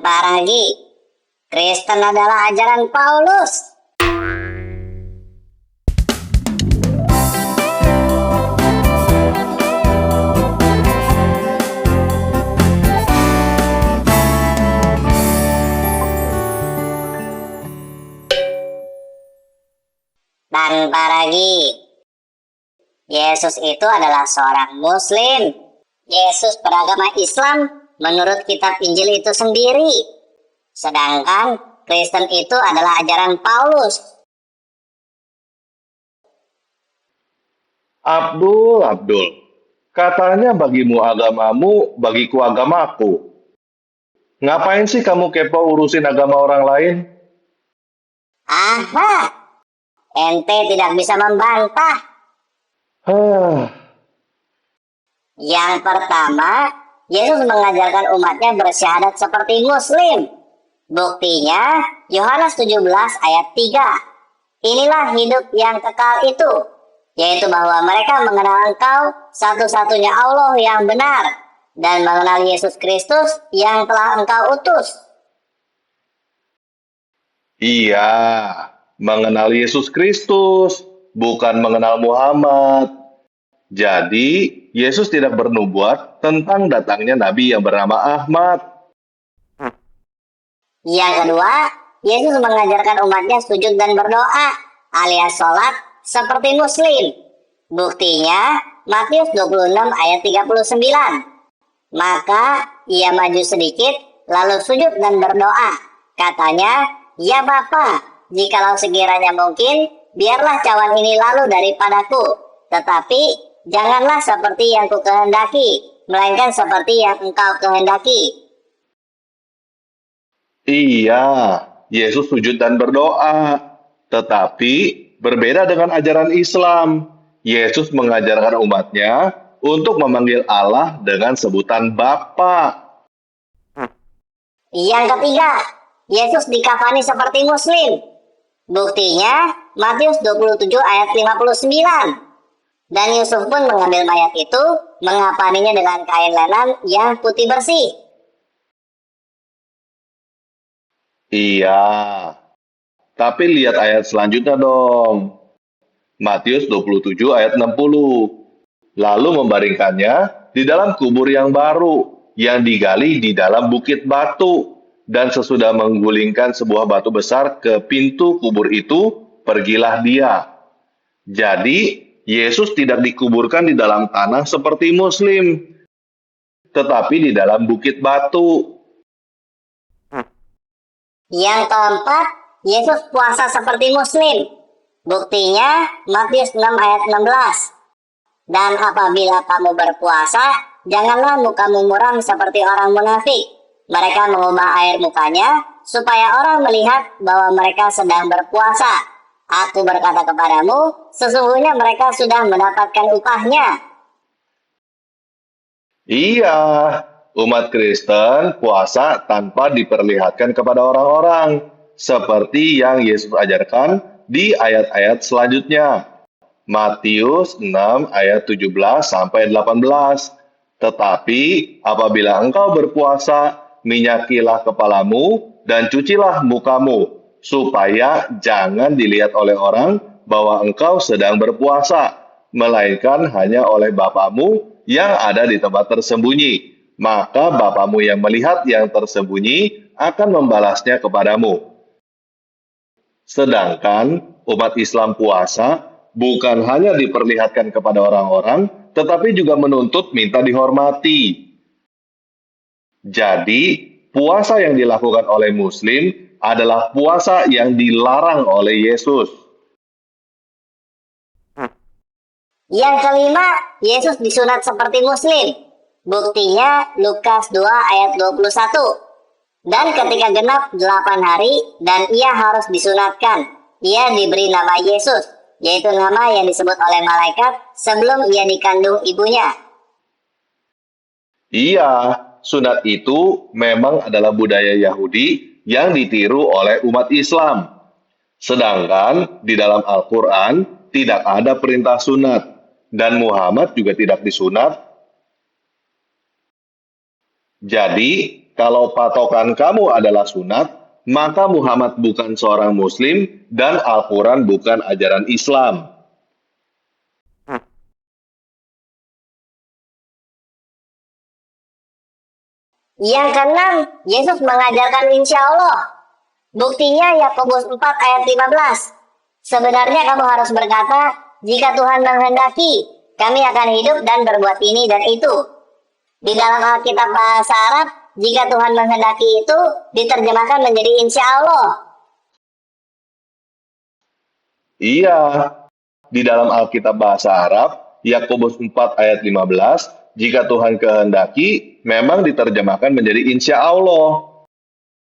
Tanpa ragu, Kristen adalah ajaran Paulus. Tanpa ragu, Yesus itu adalah seorang Muslim. Yesus beragama Islam menurut kitab Injil itu sendiri. Sedangkan Kristen itu adalah ajaran Paulus. Abdul, katanya bagimu agamamu, bagiku agamaku. Ngapain sih kamu kepo urusin agama orang lain? Aha, ente tidak bisa membantah. Yang pertama, Yesus mengajarkan umatnya bersyahadat seperti Muslim. Buktinya, Yohanes 17 ayat 3. Inilah hidup yang kekal itu, yaitu bahwa mereka mengenal Engkau, satu-satunya Allah yang benar, dan mengenal Yesus Kristus yang telah Engkau utus. Iya, mengenal Yesus Kristus, bukan mengenal Muhammad. Jadi, Yesus tidak bernubuat tentang datangnya Nabi yang bernama Ahmad. Yang kedua, Yesus mengajarkan umatnya sujud dan berdoa, alias sholat, seperti Muslim. Buktinya, Matius 26 ayat 39. Maka, ia maju sedikit, lalu sujud dan berdoa. Katanya, "Ya Bapa, jikalau sekiranya mungkin, biarlah cawan ini lalu daripadaku. Tetapi, janganlah seperti yang kukehendaki, melainkan seperti yang Engkau kehendaki." Iya, Yesus sujud dan berdoa. Tetapi, berbeda dengan ajaran Islam. Yesus mengajarkan umatnya untuk memanggil Allah dengan sebutan Bapa. Yang ketiga, Yesus dikafani seperti Muslim. Buktinya, Matius 27 ayat 59. Dan Yusuf pun mengambil mayat itu, mengafaninya dengan kain lenan yang putih bersih. Iya, tapi lihat ayat selanjutnya dong. Matius 27 ayat 60. Lalu membaringkannya di dalam kubur yang baru, yang digali di dalam bukit batu. Dan sesudah menggulingkan sebuah batu besar ke pintu kubur itu, pergilah dia. Jadi, Yesus tidak dikuburkan di dalam tanah seperti Muslim, tetapi di dalam bukit batu. Yang keempat, Yesus puasa seperti Muslim. Buktinya, Matius 6 ayat 16. Dan apabila kamu berpuasa, janganlah mukamu muram seperti orang munafik. Mereka mengubah air mukanya, supaya orang melihat bahwa mereka sedang berpuasa. Aku berkata kepadamu, sesungguhnya mereka sudah mendapatkan upahnya. Iya, umat Kristen puasa tanpa diperlihatkan kepada orang-orang, seperti yang Yesus ajarkan di ayat-ayat selanjutnya. Matius 6 ayat 17 sampai 18. Tetapi apabila engkau berpuasa, minyakilah kepalamu dan cucilah mukamu, supaya jangan dilihat oleh orang bahwa engkau sedang berpuasa, melainkan hanya oleh Bapamu yang ada di tempat tersembunyi. Maka Bapamu yang melihat yang tersembunyi akan membalasnya kepadamu. Sedangkan umat Islam puasa bukan hanya diperlihatkan kepada orang-orang, tetapi juga menuntut minta dihormati. Jadi, puasa yang dilakukan oleh Muslim adalah puasa yang dilarang oleh Yesus. Yang kelima, Yesus disunat seperti Muslim. Buktinya, Lukas 2 ayat 21. Dan ketika genap 8 hari, dan ia harus disunatkan, ia diberi nama Yesus, yaitu nama yang disebut oleh malaikat sebelum ia dikandung ibunya. Iya, sunat itu memang adalah budaya Yahudi yang ditiru oleh umat Islam. Sedangkan di dalam Al-Quran tidak ada perintah sunat, dan Muhammad juga tidak disunat. Jadi, kalau patokan kamu adalah sunat, maka Muhammad bukan seorang Muslim dan Al-Quran bukan ajaran Islam. Yang keenam, Yesus mengajarkan insya Allah. Buktinya Yakobus 4 ayat 15. Sebenarnya kamu harus berkata, jika Tuhan menghendaki, kami akan hidup dan berbuat ini dan itu. Di dalam Alkitab bahasa Arab, jika Tuhan menghendaki itu diterjemahkan menjadi insya Allah. Iya, di dalam Alkitab bahasa Arab, Yakobus 4 ayat 15, jika Tuhan kehendaki, memang diterjemahkan menjadi insya Allah.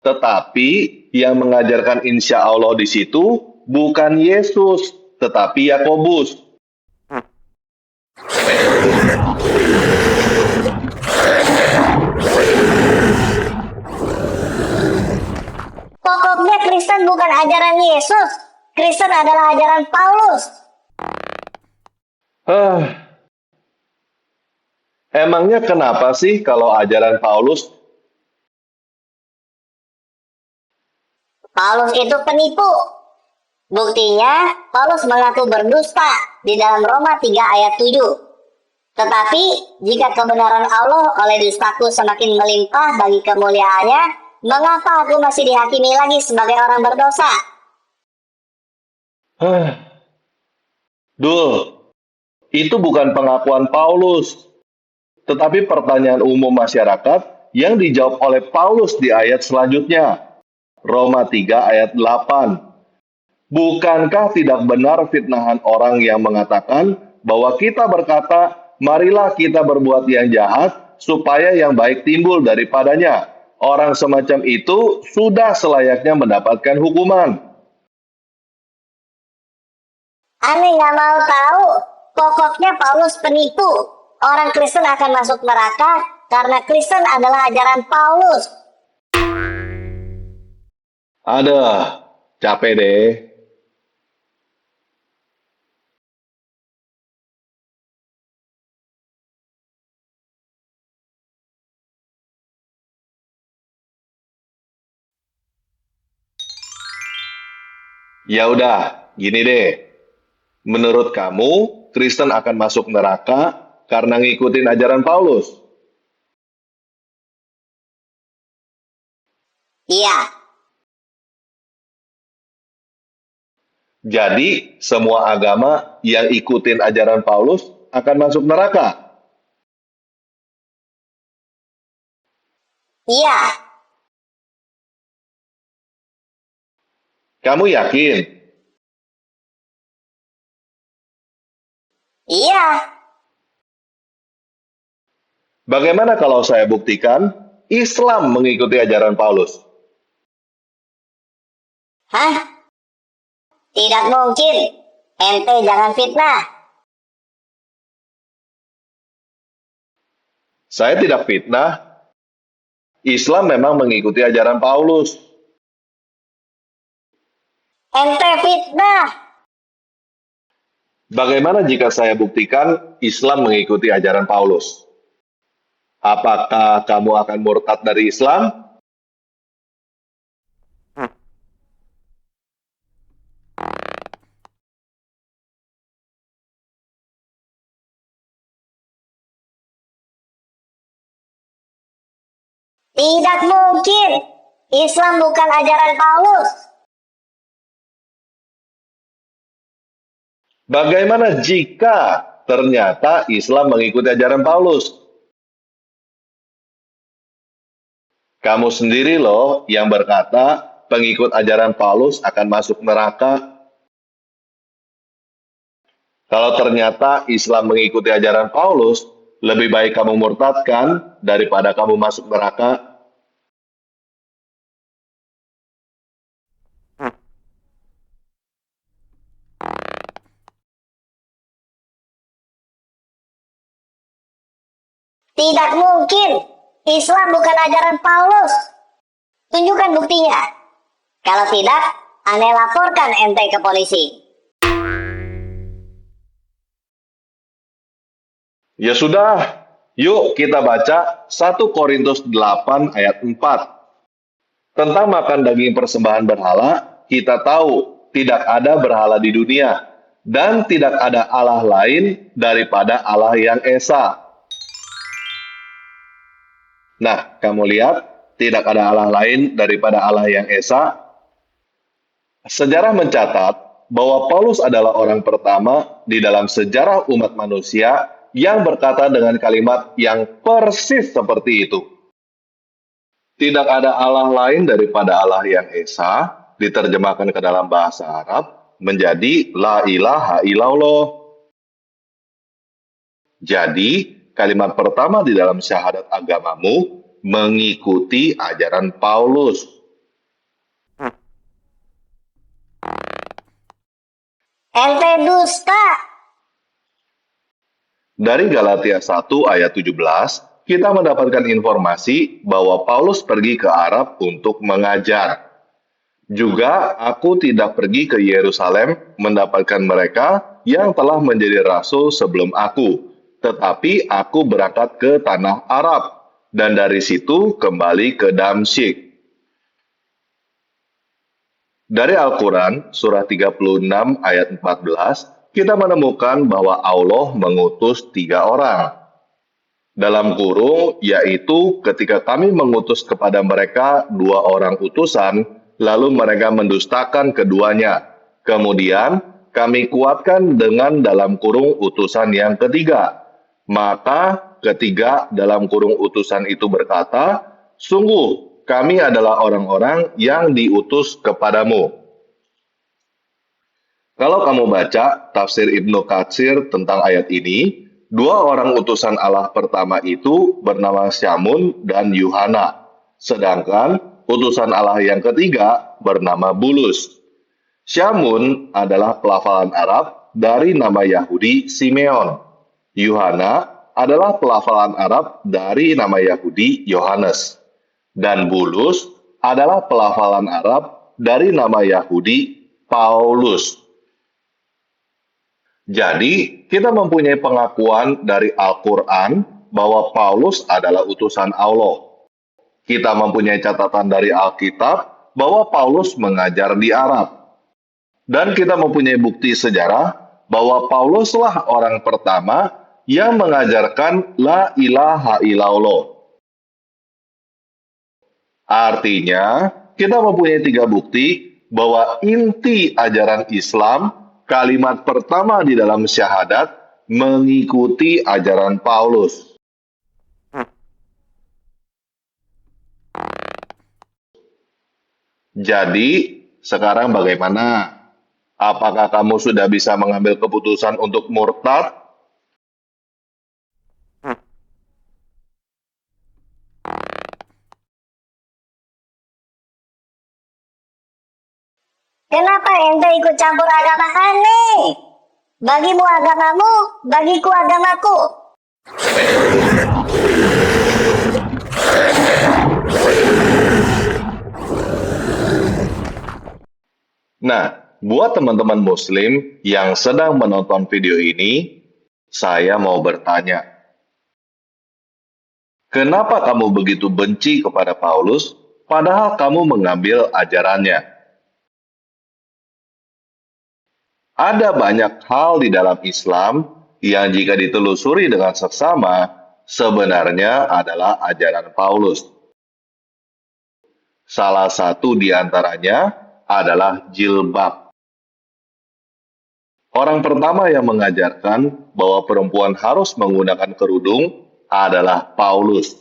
Tetapi yang mengajarkan insya Allah di situ bukan Yesus, tetapi Yakobus. Pokoknya Kristen bukan ajaran Yesus. Kristen adalah ajaran Paulus. Emangnya kenapa sih kalau ajaran Paulus? Paulus itu penipu. Buktinya, Paulus mengaku berdusta di dalam Roma 3 ayat 7. Tetapi, jika kebenaran Allah oleh dustaku semakin melimpah bagi kemuliaannya, mengapa aku masih dihakimi lagi sebagai orang berdosa? Dul, itu bukan pengakuan Paulus, tetapi pertanyaan umum masyarakat yang dijawab oleh Paulus di ayat selanjutnya. Roma 3 ayat 8. Bukankah tidak benar fitnahan orang yang mengatakan bahwa kita berkata, marilah kita berbuat yang jahat, supaya yang baik timbul daripadanya. Orang semacam itu sudah selayaknya mendapatkan hukuman. Aneh nggak mau tahu, pokoknya Paulus penipu. Orang Kristen akan masuk neraka karena Kristen adalah ajaran Paulus. Aduh, capek deh. Ya udah, gini deh. Menurut kamu, Kristen akan masuk neraka karena ngikutin ajaran Paulus? Iya, Jadi, semua agama yang ikutin ajaran Paulus akan masuk neraka? iya, Kamu yakin? iya. Bagaimana kalau saya buktikan Islam mengikuti ajaran Paulus? Hah? Tidak mungkin. Ente jangan fitnah. Saya tidak fitnah. Islam memang mengikuti ajaran Paulus. Ente fitnah. Bagaimana jika saya buktikan Islam mengikuti ajaran Paulus? Apakah kamu akan murtad dari Islam? Tidak mungkin. Islam bukan ajaran Paulus. Bagaimana jika ternyata Islam mengikuti ajaran Paulus? Kamu sendiri loh yang berkata pengikut ajaran Paulus akan masuk neraka. Kalau ternyata Islam mengikuti ajaran Paulus, lebih baik kamu murtadkan daripada kamu masuk neraka. Tidak mungkin. Islam bukan ajaran Paulus. Tunjukkan buktinya. Kalau tidak, aneh laporkan ente ke polisi. Ya sudah, Yuk kita baca 1 Korintus 8 ayat 4. Tentang makan daging persembahan berhala, kita tahu tidak ada berhala di dunia, dan tidak ada Allah lain daripada Allah yang Esa. Nah, kamu lihat, tidak ada Allah lain daripada Allah yang Esa. Sejarah mencatat bahwa Paulus adalah orang pertama di dalam sejarah umat manusia yang berkata dengan kalimat yang persis seperti itu. Tidak ada Allah lain daripada Allah yang Esa, diterjemahkan ke dalam bahasa Arab menjadi La ilaha illallah. Jadi, kalimat pertama di dalam syahadat agamamu mengikuti ajaran Paulus. Ente dusta. Dari Galatia 1 ayat 17, kita mendapatkan informasi bahwa Paulus pergi ke Arab untuk mengajar. Juga aku tidak pergi ke Yerusalem mendapatkan mereka yang telah menjadi rasul sebelum aku, tetapi aku berangkat ke tanah Arab, dan dari situ kembali ke Damsyik. Dari Al-Quran, surah 36 ayat 14, kita menemukan bahwa Allah mengutus 3 orang. Dalam kurung, yaitu ketika kami mengutus kepada mereka 2 orang utusan, lalu mereka mendustakan keduanya. Kemudian, kami kuatkan dengan dalam kurung utusan yang ketiga. Maka ketiga dalam kurung utusan itu berkata, sungguh, kami adalah orang-orang yang diutus kepadamu. Kalau kamu baca tafsir Ibnu Katsir tentang ayat ini, 2 orang utusan Allah pertama itu bernama Syamun dan Yuhana. Sedangkan utusan Allah yang ketiga bernama Bulus. Syamun adalah pelafalan Arab dari nama Yahudi Simeon. Yuhana adalah pelafalan Arab dari nama Yahudi Yohanes. Dan Bulus adalah pelafalan Arab dari nama Yahudi Paulus. Jadi, kita mempunyai pengakuan dari Al-Quran bahwa Paulus adalah utusan Allah. Kita mempunyai catatan dari Alkitab bahwa Paulus mengajar di Arab. Dan kita mempunyai bukti sejarah bahwa Pauluslah orang pertama yang mengajarkan La ilaha illallah. Artinya, kita mempunyai 3 bukti bahwa inti ajaran Islam, kalimat pertama di dalam syahadat, mengikuti ajaran Paulus. Jadi, sekarang bagaimana? Apakah kamu sudah bisa mengambil keputusan untuk murtad? Kenapa ente ikut campur agama aneh? Bagimu agamamu, bagiku agamaku. Nah, buat teman-teman Muslim yang sedang menonton video ini, saya mau bertanya. Kenapa kamu begitu benci kepada Paulus, padahal kamu mengambil ajarannya? Ada banyak hal di dalam Islam yang jika ditelusuri dengan seksama, sebenarnya adalah ajaran Paulus. Salah satu di antaranya adalah jilbab. Orang pertama yang mengajarkan bahwa perempuan harus menggunakan kerudung adalah Paulus.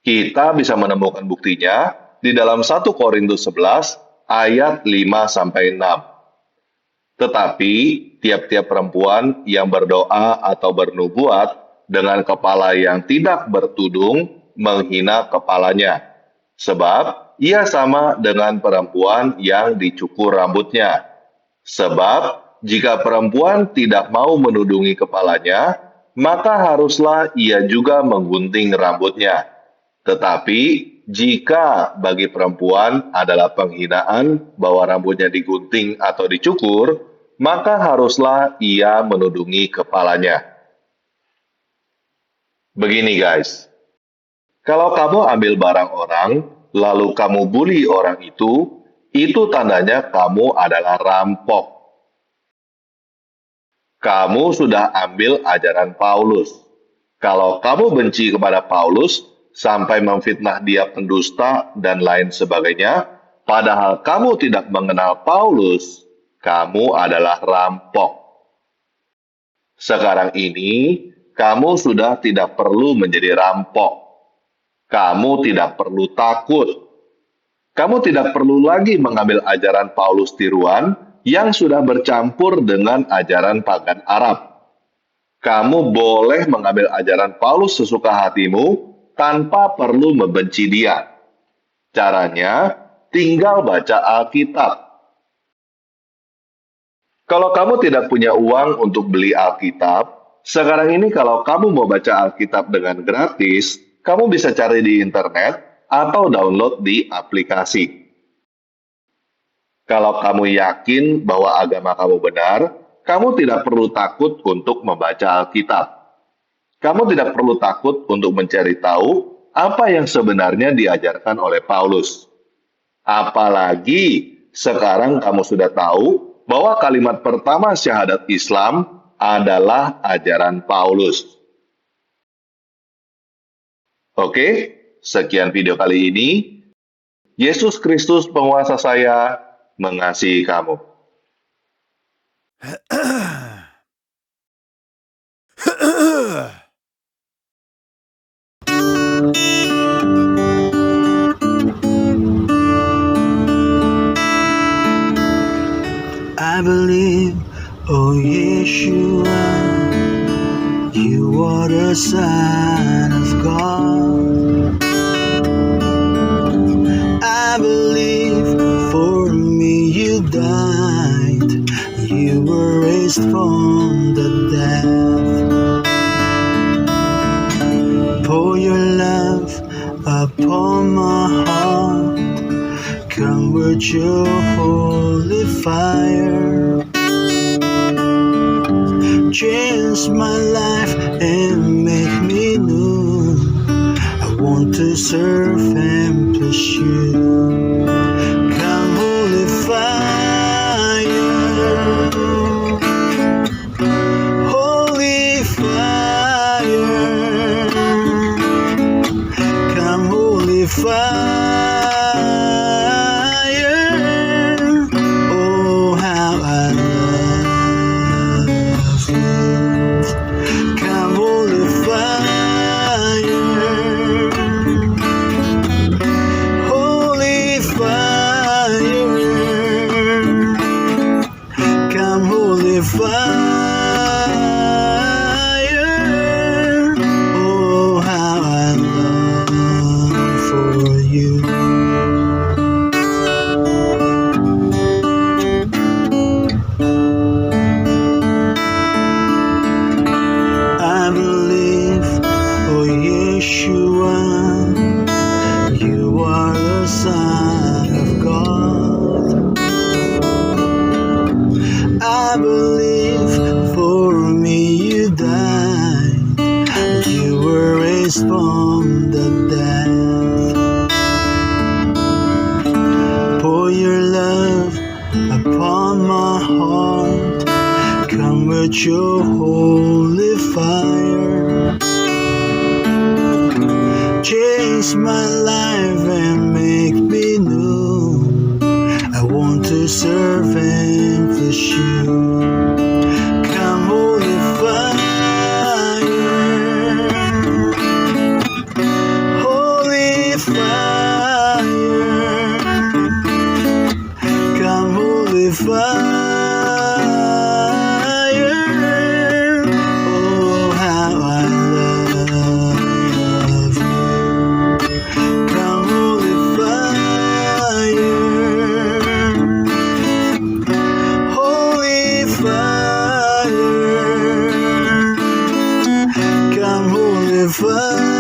Kita bisa menemukan buktinya di dalam 1 Korintus 11 ayat 5-6. Tetapi tiap-tiap perempuan yang berdoa atau bernubuat dengan kepala yang tidak bertudung menghina kepalanya, sebab ia sama dengan perempuan yang dicukur rambutnya. Sebab jika perempuan tidak mau menudungi kepalanya, maka haruslah ia juga menggunting rambutnya. Tetapi jika bagi perempuan adalah penghinaan bahwa rambutnya digunting atau dicukur, maka haruslah ia menudungi kepalanya. Begini guys, kalau kamu ambil barang orang, lalu kamu bully orang itu tandanya kamu adalah rampok. Kamu sudah ambil ajaran Paulus. Kalau kamu benci kepada Paulus, sampai memfitnah dia pendusta dan lain sebagainya, padahal kamu tidak mengenal Paulus, kamu adalah rampok. Sekarang ini, kamu sudah tidak perlu menjadi rampok. Kamu tidak perlu takut. Kamu tidak perlu lagi mengambil ajaran Paulus tiruan yang sudah bercampur dengan ajaran pagan Arab. Kamu boleh mengambil ajaran Paulus sesuka hatimu tanpa perlu membenci dia. Caranya, tinggal baca Alkitab. Kalau kamu tidak punya uang untuk beli Alkitab, sekarang ini kalau kamu mau baca Alkitab dengan gratis, kamu bisa cari di internet atau download di aplikasi. Kalau kamu yakin bahwa agama kamu benar, kamu tidak perlu takut untuk membaca Alkitab. Kamu tidak perlu takut untuk mencari tahu apa yang sebenarnya diajarkan oleh Paulus. Apalagi sekarang kamu sudah tahu bahwa kalimat pertama syahadat Islam adalah ajaran Paulus. Oke, sekian video kali ini. Yesus Kristus penguasa saya mengasihi kamu. I believe, oh Yeshua, you are the Son of God. I believe for me you died, you were raised from the dead. Pour your love upon my heart, come with your holy fire. Change my life and make me new. I want to serve and please you. Come holy fire, holy fire. Come holy fire. Oh, how I love you. Come holy fire, holy fire. Come holy fire. Oh, how I long for you. I believe, oh Yeshua, you are the Son of God. I believe for me you died, you were raised from the dead. Pour your love upon my heart, come with your holy fire. Change my life and make me new. I want to serve and please you. Come holy fire, holy fire. Come holy fire. Oh, how I love you. Come holy fire, holy fire. Come holy fire.